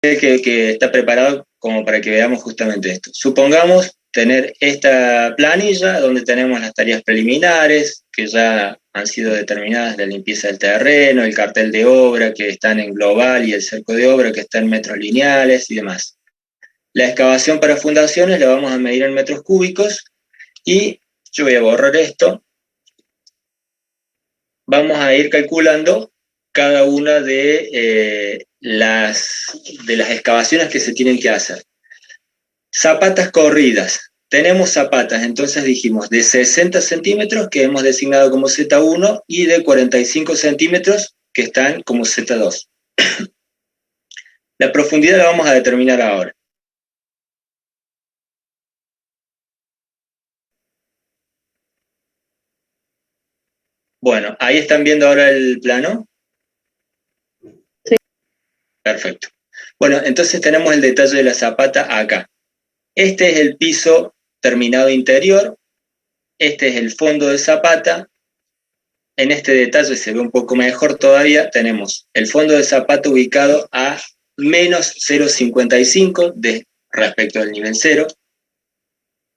que está preparado como para que veamos justamente esto. Supongamos tener esta planilla donde tenemos las tareas preliminares que ya han sido determinadas, la limpieza del terreno, el cartel de obra que están en global y el cerco de obra que está en metros lineales y demás. La excavación para fundaciones la vamos a medir en metros cúbicos y yo voy a borrar esto. Vamos a ir calculando cada una de las excavaciones que se tienen que hacer. Zapatas corridas. Tenemos zapatas, entonces dijimos, de 60 centímetros que hemos designado como Z1 y de 45 centímetros que están como Z2. La profundidad la vamos a determinar ahora. Bueno, ahí están viendo ahora el plano. Sí. Perfecto. Bueno, entonces tenemos el detalle de la zapata acá. Este es el piso terminado interior, este es el fondo de zapata. En este detalle se ve un poco mejor todavía, tenemos el fondo de zapata ubicado a menos 0,55 respecto al nivel 0.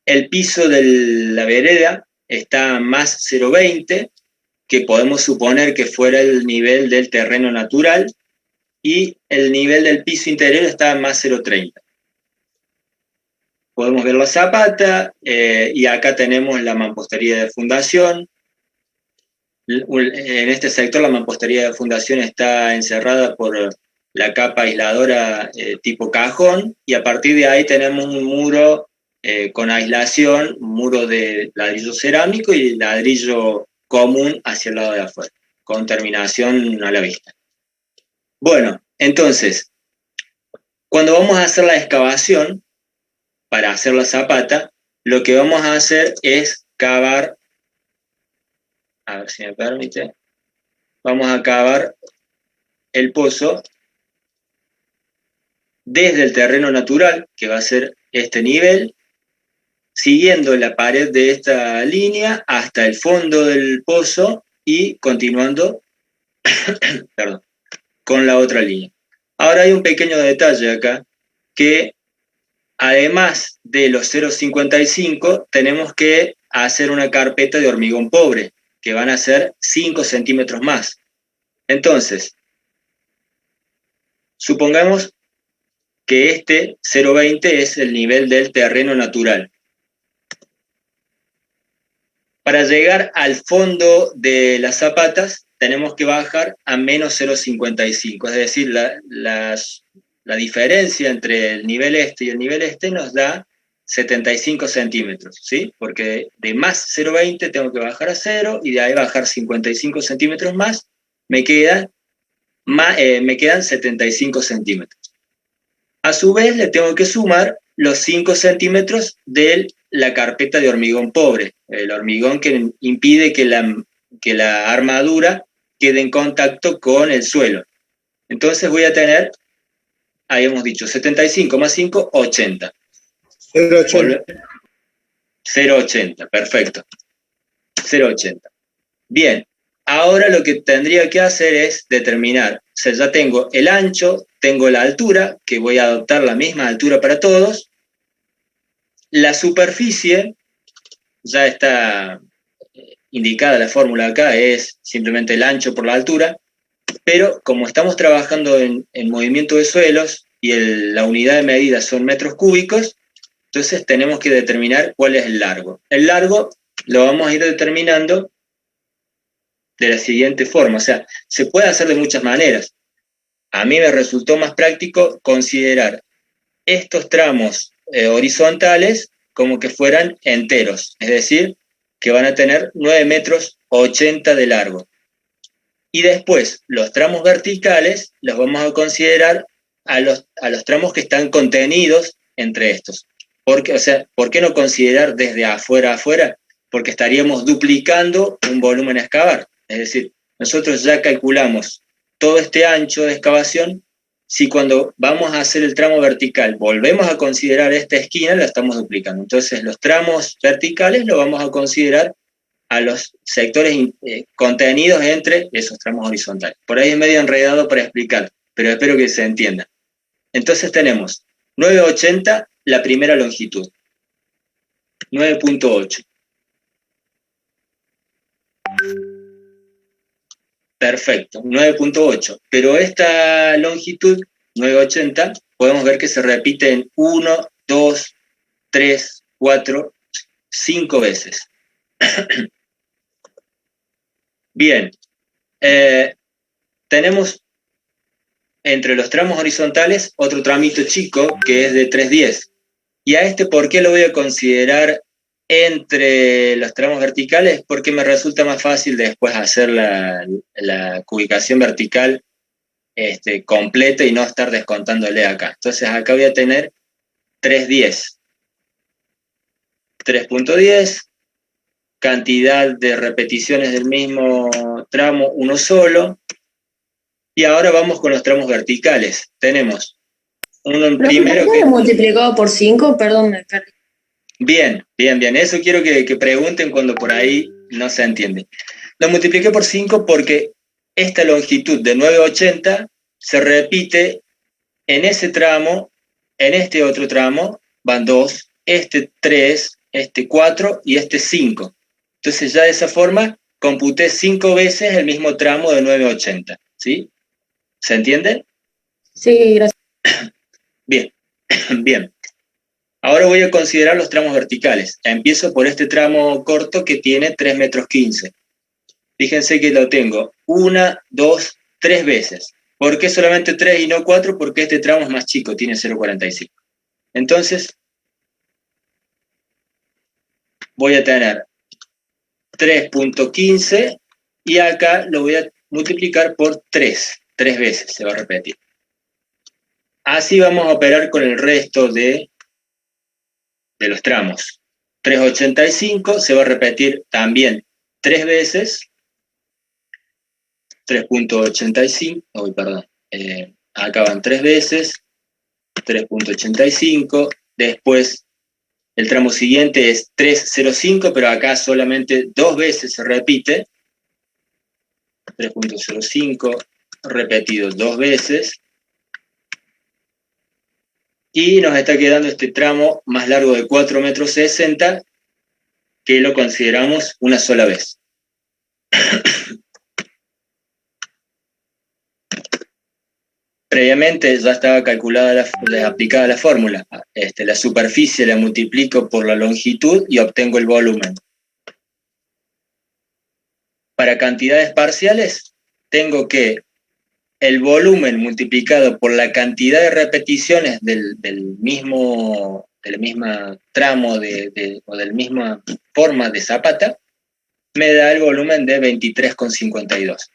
El piso de la vereda está a más 0,20, que podemos suponer que fuera el nivel del terreno natural, y el nivel del piso interior está a más 0,30. Podemos ver la zapata, y acá tenemos la mampostería de fundación. En este sector la mampostería de fundación está encerrada por la capa aisladora tipo cajón, y a partir de ahí tenemos un muro con aislación, un muro de ladrillo cerámico y ladrillo común hacia el lado de afuera, con terminación a la vista. Bueno, entonces, cuando vamos a hacer la excavación, para hacer la zapata, lo que vamos a hacer es cavar, a ver si me permite, vamos a cavar el pozo desde el terreno natural, que va a ser este nivel, siguiendo la pared de esta línea hasta el fondo del pozo y continuando perdón, con la otra línea. Ahora hay un pequeño detalle acá, que además de los 0,55 tenemos que hacer una carpeta de hormigón pobre, que van a ser 5 centímetros más. Entonces, supongamos que este 0,20 es el nivel del terreno natural. Para llegar al fondo de las zapatas tenemos que bajar a menos 0,55, es decir, la diferencia entre el nivel este y el nivel este nos da 75 centímetros, ¿sí? Porque de más 0,20 tengo que bajar a 0 y de ahí bajar 55 centímetros más, me quedan 75 centímetros. A su vez le tengo que sumar los 5 centímetros de la carpeta de hormigón pobre, el hormigón que impide que la armadura quede en contacto con el suelo. Entonces voy a tener, habíamos dicho, 75 más 5, 80. 0,80, perfecto. 0,80. Bien, ahora lo que tendría que hacer es determinar, o sea, ya tengo el ancho, tengo la altura, que voy a adoptar la misma altura para todos. La superficie, ya está indicada la fórmula acá, es simplemente el ancho por la altura, pero como estamos trabajando en movimiento de suelos y la unidad de medida son metros cúbicos, entonces tenemos que determinar cuál es el largo. El largo lo vamos a ir determinando de la siguiente forma, o sea, se puede hacer de muchas maneras. A mí me resultó más práctico considerar estos tramos horizontales como que fueran enteros, es decir, que van a tener 9,80 metros de largo. Y después, los tramos verticales los vamos a considerar a los tramos que están contenidos entre estos. Porque, o sea, ¿por qué no considerar desde afuera a afuera? Porque estaríamos duplicando un volumen a excavar. Es decir, nosotros ya calculamos todo este ancho de excavación. Si cuando vamos a hacer el tramo vertical volvemos a considerar esta esquina, la estamos duplicando. Entonces, los tramos verticales los vamos a considerar a los sectores contenidos entre esos tramos horizontales. Por ahí es medio enredado para explicar, pero espero que se entienda. Entonces tenemos 9,80 la primera longitud, 9,8. Perfecto, 9,8. Pero esta longitud, 9,80, podemos ver que se repite en 1, 2, 3, 4, 5 veces. Bien, tenemos entre los tramos horizontales otro tramito chico que es de 3/10. Y a este, ¿por qué lo voy a considerar entre los tramos verticales? Porque me resulta más fácil después hacer la cubicación vertical completa y no estar descontándole acá. Entonces acá voy a tener 3/10. 3,10, cantidad de repeticiones del mismo tramo, uno solo. Y ahora vamos con los tramos verticales. Tenemos uno en primero que... multiplicado por 5, perdón, me perdí. Bien. Eso quiero que pregunten cuando por ahí no se entiende. Lo multipliqué por 5 porque esta longitud de 9,80 se repite en ese tramo, en este otro tramo, van 2, este 3, este 4 y este 5. Entonces ya de esa forma computé 5 veces el mismo tramo de 9,80, ¿sí? ¿Se entiende? Sí, gracias. Bien. Ahora voy a considerar los tramos verticales. Empiezo por este tramo corto que tiene 3,15 metros. Fíjense que lo tengo 1, 2, 3 veces. ¿Por qué solamente 3 y no 4? Porque este tramo es más chico, tiene 0,45. Entonces, voy a tener 3,15 y acá lo voy a multiplicar por 3. 3 veces se va a repetir. Así vamos a operar con el resto de los tramos. 3,85 se va a repetir también 3 veces. 3,85, perdón, acá van 3 veces, 3,85, después el tramo siguiente es 3,05, pero acá solamente 2 veces se repite, 3,05, repetido 2 veces, y nos está quedando este tramo más largo de 4,60 metros, que lo consideramos una sola vez. Previamente ya estaba calculada aplicada la fórmula. La superficie la multiplico por la longitud y obtengo el volumen. Para cantidades parciales, tengo que el volumen multiplicado por la cantidad de repeticiones del mismo tramo o de la misma forma de zapata, me da el volumen de 23,52.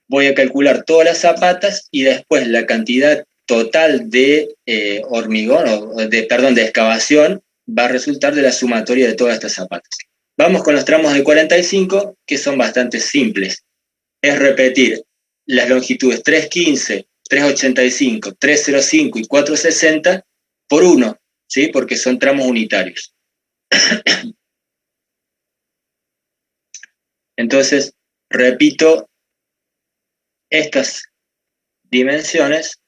Voy a calcular todas las zapatas y después la cantidad total de hormigón, de excavación, va a resultar de la sumatoria de todas estas zapatas. Vamos con los tramos de 45, que son bastante simples. Es repetir las longitudes 3,15, 3,85, 3,05 y 4,60 por 1, ¿sí? Porque son tramos unitarios. Entonces, repito estas dimensiones,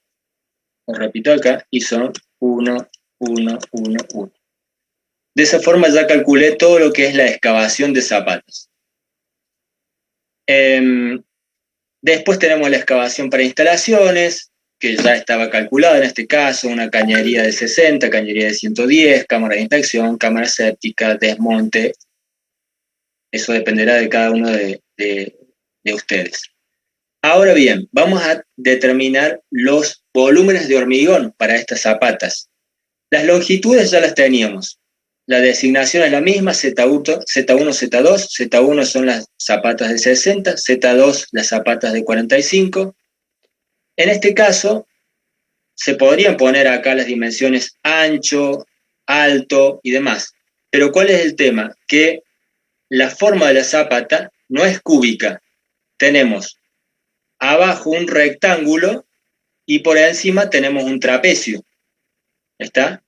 lo repito acá, y son 1, 1, 1, 1. De esa forma ya calculé todo lo que es la excavación de zapatas. Después tenemos la excavación para instalaciones, que ya estaba calculada en este caso, una cañería de 60, cañería de 110, cámara de inspección, cámara séptica, desmonte. Eso dependerá de cada uno de ustedes. Ahora bien, vamos a determinar los volúmenes de hormigón para estas zapatas. Las longitudes ya las teníamos. La designación es la misma, Z1, Z2. Z1 son las zapatas de 60, Z2 las zapatas de 45. En este caso, se podrían poner acá las dimensiones ancho, alto y demás. Pero ¿cuál es el tema? Que la forma de la zapata no es cúbica. Tenemos abajo un rectángulo y por encima tenemos un trapecio. ¿Está?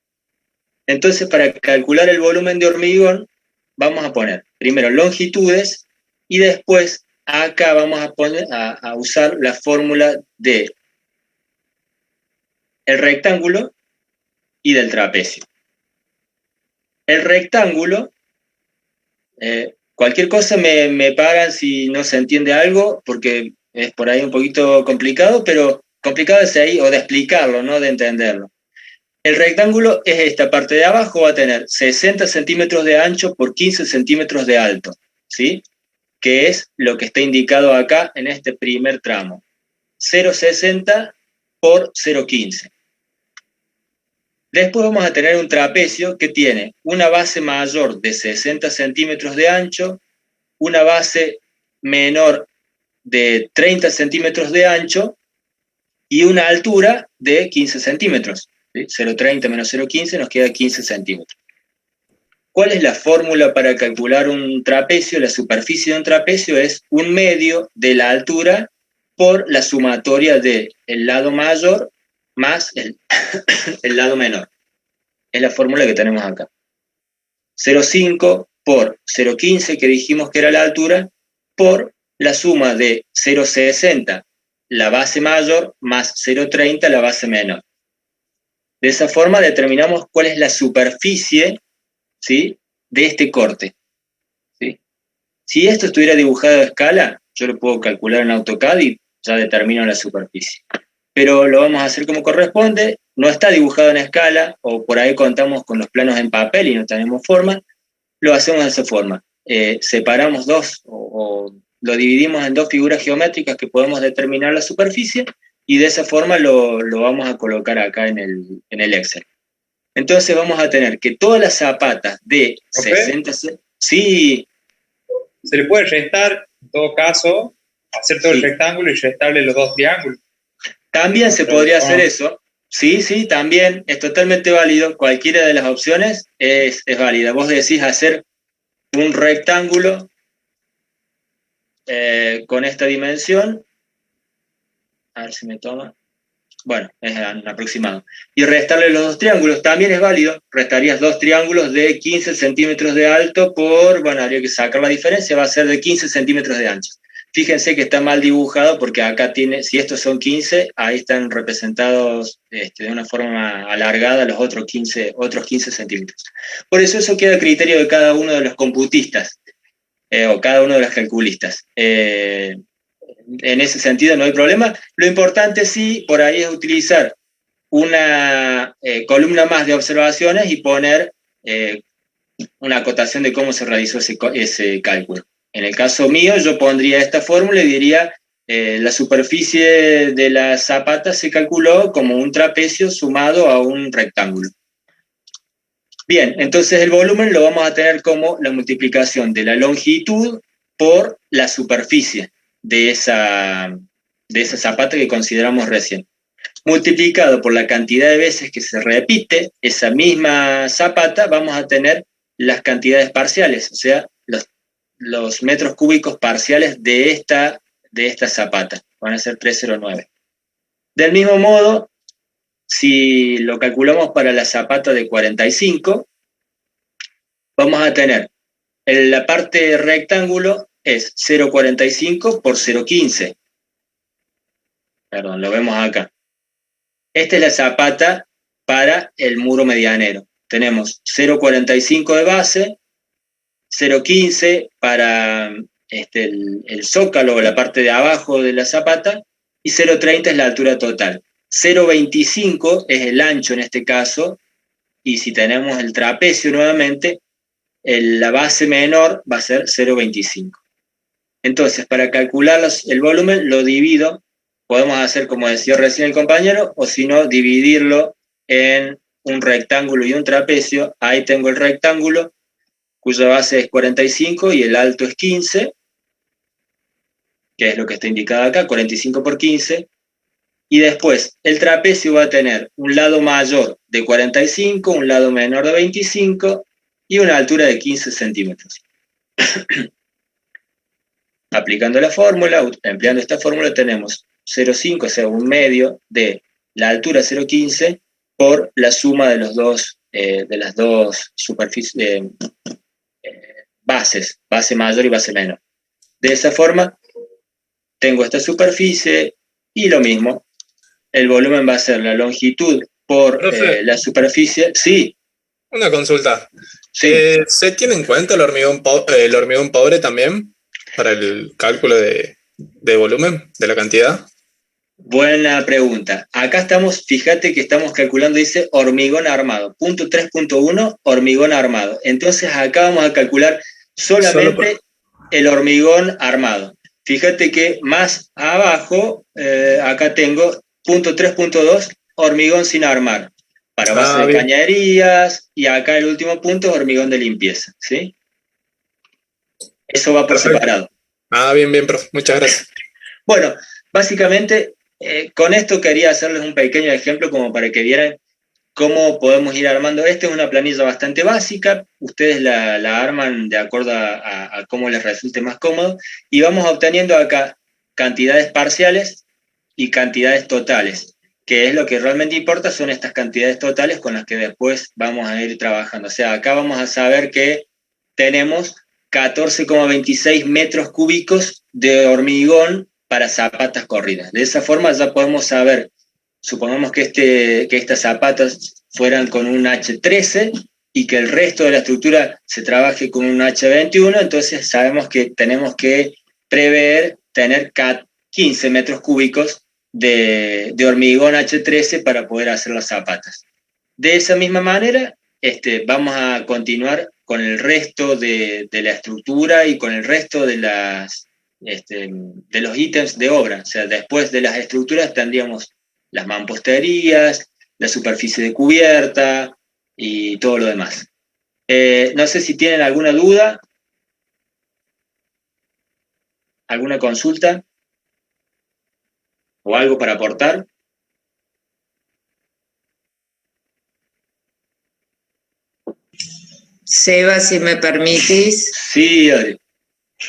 Entonces, para calcular el volumen de hormigón, vamos a poner primero longitudes y después acá vamos a usar la fórmula de el rectángulo y del trapecio. El rectángulo, cualquier cosa me pagan si no se entiende algo, porque es por ahí un poquito complicado, pero complicado es ahí, o de explicarlo, no de entenderlo. El rectángulo es esta parte de abajo, va a tener 60 centímetros de ancho por 15 centímetros de alto, ¿sí? Que es lo que está indicado acá en este primer tramo. 0,60 por 0,15. Después vamos a tener un trapecio que tiene una base mayor de 60 centímetros de ancho, una base menor de 30 centímetros de ancho y una altura de 15 centímetros. ¿Sí? 0,30 menos 0,15 nos queda 15 centímetros. ¿Cuál es la fórmula para calcular un trapecio? La superficie de un trapecio es un medio de la altura por la sumatoria del lado mayor más el lado menor. Es la fórmula que tenemos acá. 0,5 por 0,15, que dijimos que era la altura, por la suma de 0,60, la base mayor, más 0,30, la base menor. De esa forma determinamos cuál es la superficie, ¿sí?, de este corte. ¿Sí? Si esto estuviera dibujado a escala, yo lo puedo calcular en AutoCAD y ya determino la superficie. Pero lo vamos a hacer como corresponde, no está dibujado en escala, o por ahí contamos con los planos en papel y no tenemos forma, lo hacemos de esa forma. Separamos dos, o lo dividimos en dos figuras geométricas que podemos determinar la superficie, y de esa forma lo vamos a colocar acá en el Excel. Entonces vamos a tener que todas las zapatas de 60... Sí. ¿Se le puede restar, en todo caso, hacer todo el rectángulo y restarle los dos triángulos? También se podría hacer eso. Sí, también es totalmente válido. Cualquiera de las opciones es válida. Vos decís hacer un rectángulo con esta dimensión. A ver si me toma. Bueno, es un aproximado. Y restarle los dos triángulos también es válido. Restarías dos triángulos de 15 centímetros de alto por, bueno, habría que sacar la diferencia, va a ser de 15 centímetros de ancho. Fíjense que está mal dibujado porque acá tiene, si estos son 15, ahí están representados de una forma alargada los otros 15 centímetros. Por eso queda a criterio de cada uno de los computistas, o cada uno de los calculistas. En ese sentido no hay problema. Lo importante sí, por ahí es utilizar una columna más de observaciones y poner una acotación de cómo se realizó ese cálculo. En el caso mío, yo pondría esta fórmula y diría, la superficie de la zapata se calculó como un trapecio sumado a un rectángulo. Bien, entonces el volumen lo vamos a tener como la multiplicación de la longitud por la superficie de esa zapata que consideramos recién. Multiplicado por la cantidad de veces que se repite esa misma zapata, vamos a tener las cantidades parciales, o sea, los metros cúbicos parciales de esta zapata. Van a ser 309. Del mismo modo, si lo calculamos para la zapata de 45, vamos a tener en la parte rectángulo es 0,45 por 0,15. Perdón, lo vemos acá. Esta es la zapata para el muro medianero. Tenemos 0,45 de base, 0,15 para el zócalo o la parte de abajo de la zapata, y 0,30 es la altura total. 0,25 es el ancho en este caso, y si tenemos el trapecio nuevamente, la base menor va a ser 0,25. Entonces, para calcular el volumen, lo divido. Podemos hacer como decía recién el compañero, o si no, dividirlo en un rectángulo y un trapecio. Ahí tengo el rectángulo, cuya base es 45 y el alto es 15, que es lo que está indicado acá, 45 por 15. Y después, el trapecio va a tener un lado mayor de 45, un lado menor de 25 y una altura de 15 centímetros. Aplicando la fórmula, empleando esta fórmula, tenemos 0,5, o sea, un medio de la altura 0,15 por la suma de las dos superficies, bases, base mayor y base menor. De esa forma, tengo esta superficie y lo mismo, el volumen va a ser la longitud por Profe. la superficie. Sí, Una consulta. sí. ¿Se tiene en cuenta el hormigón pobre también para el cálculo de volumen, de la cantidad? Buena pregunta. Acá estamos, fíjate que estamos calculando, dice hormigón armado. Punto 3.1, hormigón armado. Entonces acá vamos a calcular solamente el hormigón armado. Fíjate que más abajo, acá tengo punto 3.2, hormigón sin armar, para base de bien. cañerías, y acá el último punto es hormigón de limpieza, ¿sí? Eso va por Perfecto. separado. Bien, profe. Muchas gracias. Bueno, básicamente con esto quería hacerles un pequeño ejemplo como para que vieran cómo podemos ir armando. Esta es una planilla bastante básica, ustedes la arman de acuerdo a cómo les resulte más cómodo, y vamos obteniendo acá cantidades parciales y cantidades totales, que es lo que realmente importa, son estas cantidades totales con las que después vamos a ir trabajando. O sea, acá vamos a saber que tenemos 14,26 metros cúbicos de hormigón para zapatas corridas. De esa forma ya podemos saber, supongamos que estas zapatas fueran con un H13 y que el resto de la estructura se trabaje con un H21, entonces sabemos que tenemos que prever tener 15 metros cúbicos de hormigón H13 para poder hacer las zapatas. De esa misma manera, vamos a continuar con el resto de la estructura y con el resto de los ítems de obra. O sea, después de las estructuras tendríamos las mamposterías, la superficie de cubierta y todo lo demás. No sé si tienen alguna duda, alguna consulta o algo para aportar. Seba, si me permitís. Sí, Adri.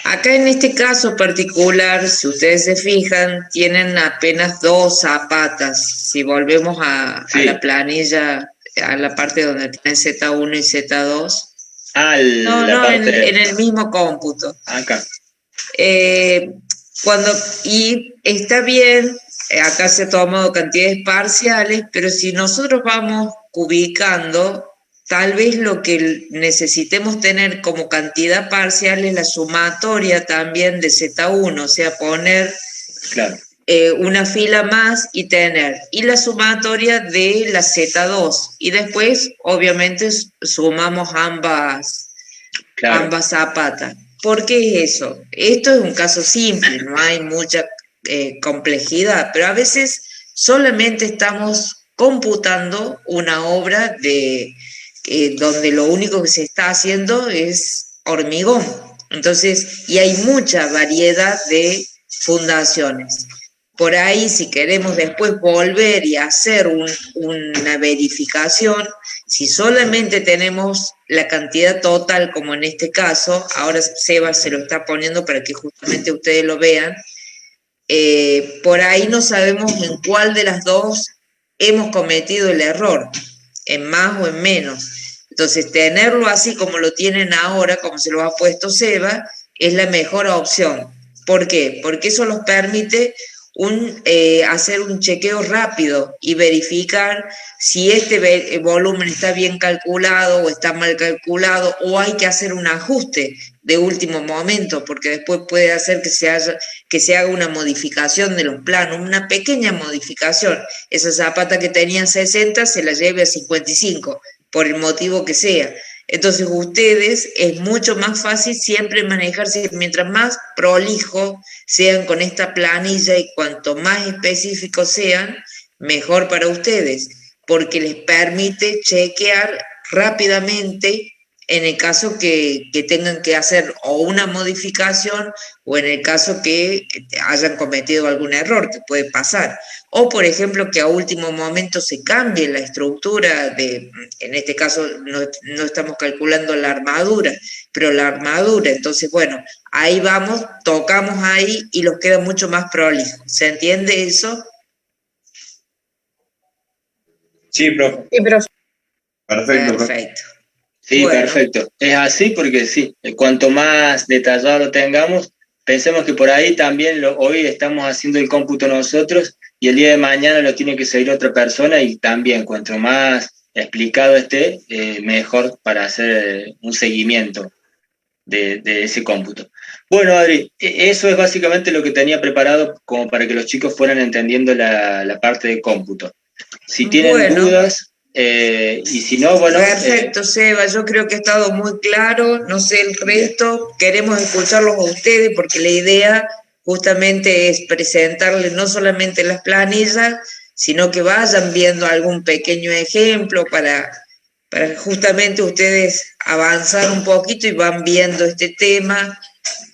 Acá en este caso particular, si ustedes se fijan, tienen apenas 2 zapatas. Si volvemos a la planilla, a la parte donde tienen Z1 y Z2. En el mismo cómputo. Acá. Y está bien, acá se ha tomado cantidades parciales, pero si nosotros vamos cubicando, tal vez lo que necesitemos tener como cantidad parcial es la sumatoria también de Z1, o sea, poner una fila más y la sumatoria de la Z2. Y después, obviamente, sumamos ambas zapatas. ¿Por qué es eso? Esto es un caso simple, no hay mucha complejidad, pero a veces solamente estamos computando una obra donde lo único que se está haciendo es hormigón. Entonces, y hay mucha variedad de fundaciones. Por ahí, si queremos después volver y hacer una verificación, si solamente tenemos la cantidad total, como en este caso, ahora Seba se lo está poniendo para que justamente ustedes lo vean, por ahí no sabemos en cuál de las dos hemos cometido el error, en más o en menos. Entonces, tenerlo así como lo tienen ahora, como se lo ha puesto Seba, es la mejor opción. ¿Por qué? Porque eso nos permite hacer un chequeo rápido y verificar si este volumen está bien calculado o está mal calculado, o hay que hacer un ajuste de último momento, porque después puede hacer que se haga una modificación de los planos, una pequeña modificación. Esa zapata que tenía 60 se la lleve a 55, por el motivo que sea. Entonces ustedes es mucho más fácil siempre manejarse, mientras más prolijo sean con esta planilla y cuanto más específicos sean, mejor para ustedes, porque les permite chequear rápidamente en el caso que tengan que hacer o una modificación o en el caso que hayan cometido algún error, que puede pasar. O, por ejemplo, que a último momento se cambie la estructura en este caso no estamos calculando la armadura, pero la armadura, entonces, bueno, ahí vamos, tocamos ahí y los queda mucho más prolijo. ¿Se entiende eso? Sí, profe. Sí, profe. Perfecto. Sí, bueno. Perfecto. Es así porque sí, cuanto más detallado lo tengamos, pensemos que por ahí también hoy estamos haciendo el cómputo nosotros y el día de mañana lo tiene que seguir otra persona y también cuanto más explicado esté, mejor para hacer un seguimiento de ese cómputo. Bueno, Adri, eso es básicamente lo que tenía preparado como para que los chicos fueran entendiendo la parte de cómputo. Si tienen dudas, y si no, bueno... Perfecto, Seba, yo creo que ha estado muy claro, no sé el resto, queremos escucharlos a ustedes porque la idea justamente es presentarles no solamente las planillas, sino que vayan viendo algún pequeño ejemplo para justamente ustedes avanzar un poquito y van viendo este tema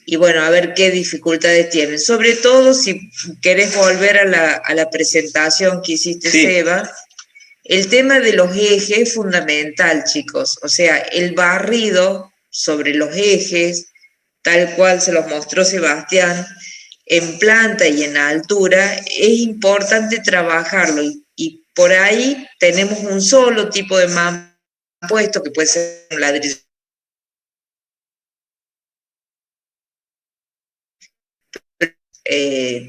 y bueno, a ver qué dificultades tienen. Sobre todo si querés volver a la presentación que hiciste, sí. Seba, el tema de los ejes es fundamental, chicos. O sea, el barrido sobre los ejes, tal cual se los mostró Sebastián, en planta y en altura, es importante trabajarlo. Y por ahí tenemos un solo tipo de mampuesto, que puede ser un ladrillo.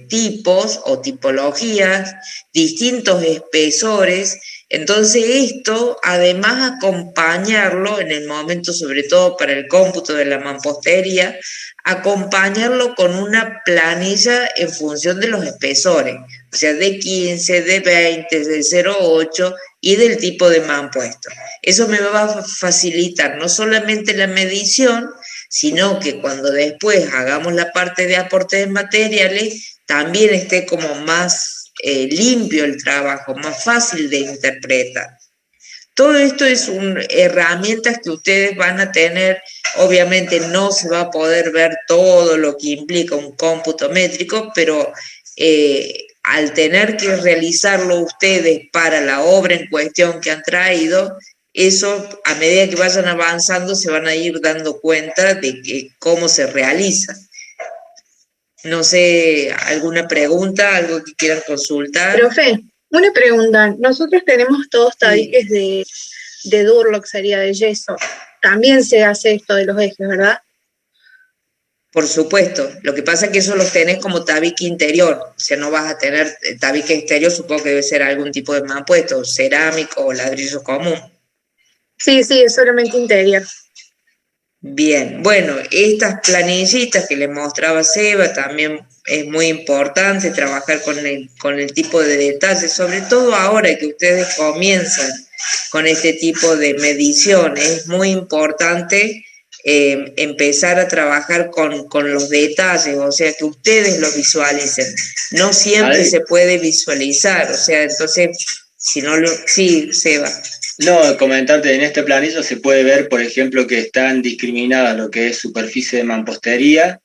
Tipos o tipologías, distintos espesores. Entonces esto, además acompañarlo en el momento, sobre todo para el cómputo de la mampostería, acompañarlo con una planilla en función de los espesores, o sea, de 15, de 20, de 0,8 y del tipo de mampuesto. Eso me va a facilitar no solamente la medición, sino que cuando después hagamos la parte de aporte de materiales, también esté como más limpio el trabajo, más fácil de interpretar. Todo esto es herramientas que ustedes van a tener, obviamente no se va a poder ver todo lo que implica un cómputo métrico, pero al tener que realizarlo ustedes para la obra en cuestión que han traído, eso a medida que vayan avanzando se van a ir dando cuenta de cómo se realiza. No sé, ¿alguna pregunta, algo que quieran consultar? Profe, una pregunta. Nosotros tenemos todos tabiques de Durlock, sería de yeso. También se hace esto de los ejes, ¿verdad? Por supuesto. Lo que pasa es que eso los tenés como tabique interior. O sea, no vas a tener tabique exterior, supongo que debe ser algún tipo de mampuesto, cerámico o ladrillo común. Sí, es solamente interior. Bien, bueno, estas planillitas que les mostraba Seba también es muy importante trabajar con el tipo de detalles, sobre todo ahora que ustedes comienzan con este tipo de medición, es muy importante empezar a trabajar con los detalles, o sea, que ustedes lo visualicen. No siempre se puede visualizar, o sea, entonces, si no lo... Sí, Seba. No, comentarte, en este planillo se puede ver, por ejemplo, que están discriminadas lo que es superficie de mampostería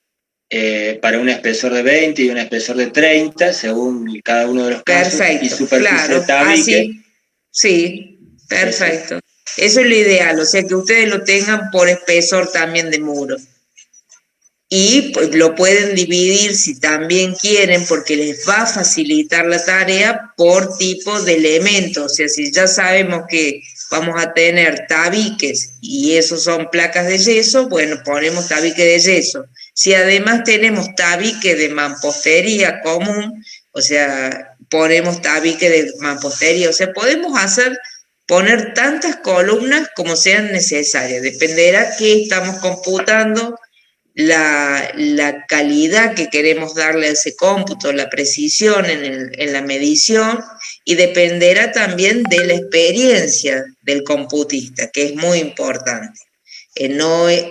para un espesor de 20 y un espesor de 30, según cada uno de los casos. Perfecto, y superficie de tabique. Así, sí, perfecto. Eso es lo ideal, o sea, que ustedes lo tengan por espesor también de muro. Y pues, lo pueden dividir si también quieren, porque les va a facilitar la tarea por tipo de elemento. O sea, si ya sabemos que vamos a tener tabiques y esos son placas de yeso, bueno, ponemos tabique de yeso. Si además tenemos tabique de mampostería común, o sea, ponemos tabique de mampostería. O sea, podemos poner tantas columnas como sean necesarias. Dependerá qué estamos computando, la calidad que queremos darle a ese cómputo, la precisión en la medición, y dependerá también de la experiencia del computista, que es muy importante.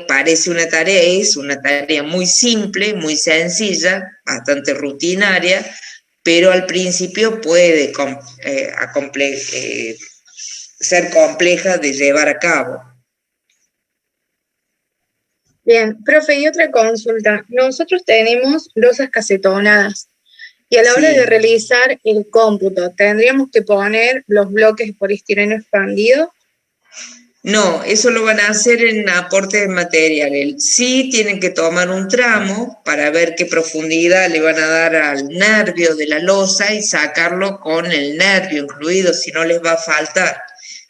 Parece una tarea, es una tarea muy simple, muy sencilla, bastante rutinaria, pero al principio puede ser compleja de llevar a cabo. Bien, profe, y otra consulta. Nosotros tenemos losas casetonadas y a la hora de realizar el cómputo, ¿tendríamos que poner los bloques de poliestireno expandido? No, eso lo van a hacer en aporte de material. Sí tienen que tomar un tramo para ver qué profundidad le van a dar al nervio de la losa y sacarlo con el nervio incluido, si no les va a faltar.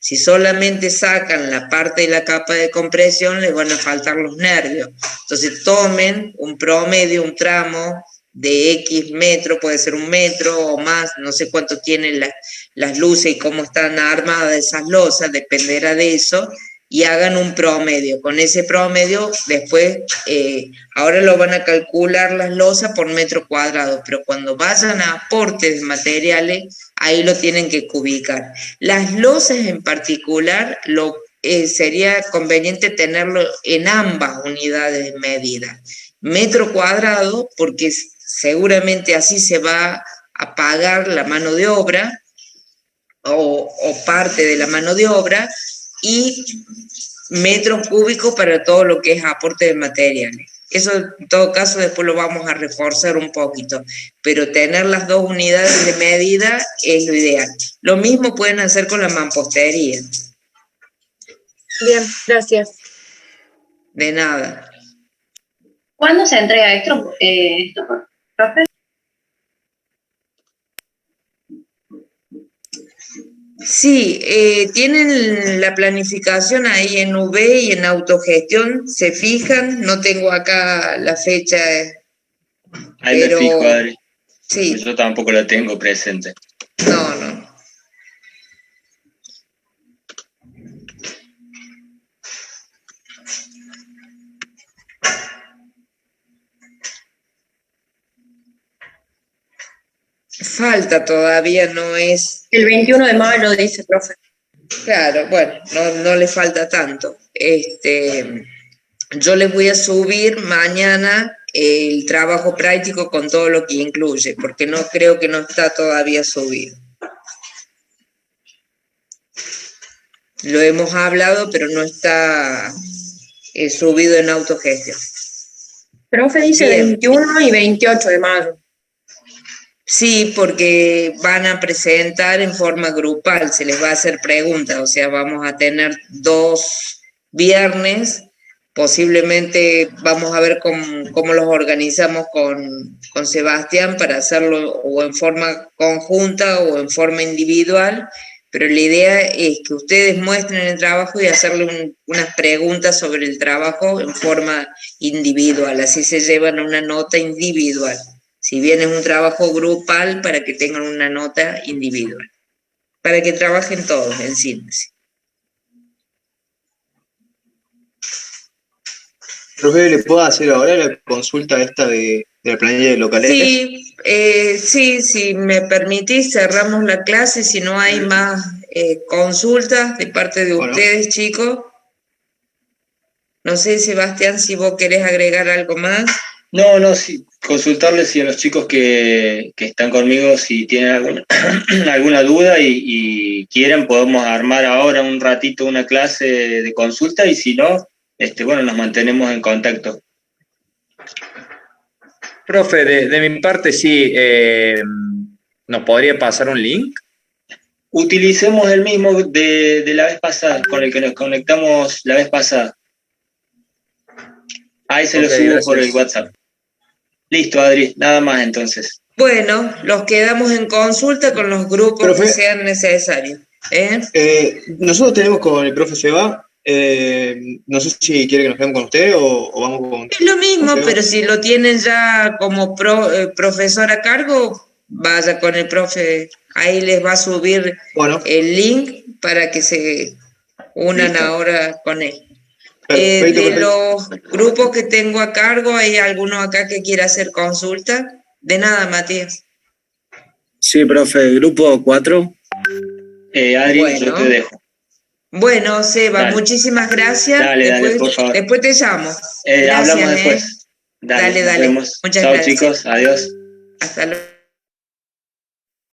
Si solamente sacan la parte de la capa de compresión, les van a faltar los nervios. Entonces tomen un promedio, un tramo de X metro, puede ser 1 metro o más, no sé cuánto tienen las luces y cómo están armadas esas losas, dependerá de eso, y hagan un promedio. Con ese promedio, después, ahora lo van a calcular las losas por metro cuadrado, pero cuando vayan a aportes de materiales, ahí lo tienen que cubicar. Las losas en particular, sería conveniente tenerlo en ambas unidades de medida. Metro cuadrado, porque seguramente así se va a pagar la mano de obra o parte de la mano de obra, y metros cúbicos para todo lo que es aporte de materiales. Eso en todo caso después lo vamos a reforzar un poquito, pero tener las 2 unidades de medida es lo ideal. Lo mismo pueden hacer con la mampostería. Bien, gracias. De nada. ¿Cuándo se entrega esto, profe? Sí, tienen la planificación ahí en V y en autogestión, se fijan, no tengo acá la fecha. Ahí pero, me fijo, Adri. Sí. Yo tampoco la tengo presente. No. Falta todavía, no es... El 21 de mayo, dice profe. Claro, bueno, no le falta tanto. Yo les voy a subir mañana el trabajo práctico con todo lo que incluye, porque no creo que no está todavía subido. Lo hemos hablado, pero no está subido en autogestión. Profe dice Bien. 21 y 28 de mayo. Sí, porque van a presentar en forma grupal, se les va a hacer preguntas, o sea, vamos a tener 2 viernes, posiblemente vamos a ver cómo los organizamos con Sebastián para hacerlo o en forma conjunta o en forma individual, pero la idea es que ustedes muestren el trabajo y hacerle unas preguntas sobre el trabajo en forma individual, así se llevan una nota individual. Si bien es un trabajo grupal, para que tengan una nota individual, para que trabajen todos en síntesis. Profe, ¿le puedo hacer ahora la consulta esta de la planilla de locales? Sí, si me permitís, cerramos la clase, si no hay más consultas de parte de ustedes, chicos. No sé, Sebastián, si vos querés agregar algo más. No, sí, consultarles si a los chicos que están conmigo, si tienen alguna duda y quieren, podemos armar ahora un ratito una clase de consulta, y si no, bueno, nos mantenemos en contacto. Profe, de mi parte sí, ¿nos podría pasar un link? Utilicemos el mismo de la vez pasada, con el que nos conectamos la vez pasada. Ahí se lo subo, gracias, por el WhatsApp. Listo, Adri, nada más entonces. Bueno, los quedamos en consulta con los grupos, profe, que sean necesarios. Nosotros tenemos con el profe Seba, no sé si quiere que nos quedemos con usted o vamos con... Es lo mismo, pero si lo tienen ya como profesor a cargo, vaya con el profe, ahí les va a subir el link para que se unan ahora con él. De los grupos que tengo a cargo, ¿hay alguno acá que quiera hacer consulta? De nada, Matías. Sí, profe, grupo 4. Adri, bueno, yo te dejo. Bueno, Seba, dale, muchísimas gracias. Dale, por favor. Después te llamo. Hablamos después. Dale. Muchas gracias. Chao, chicos, adiós. Hasta luego.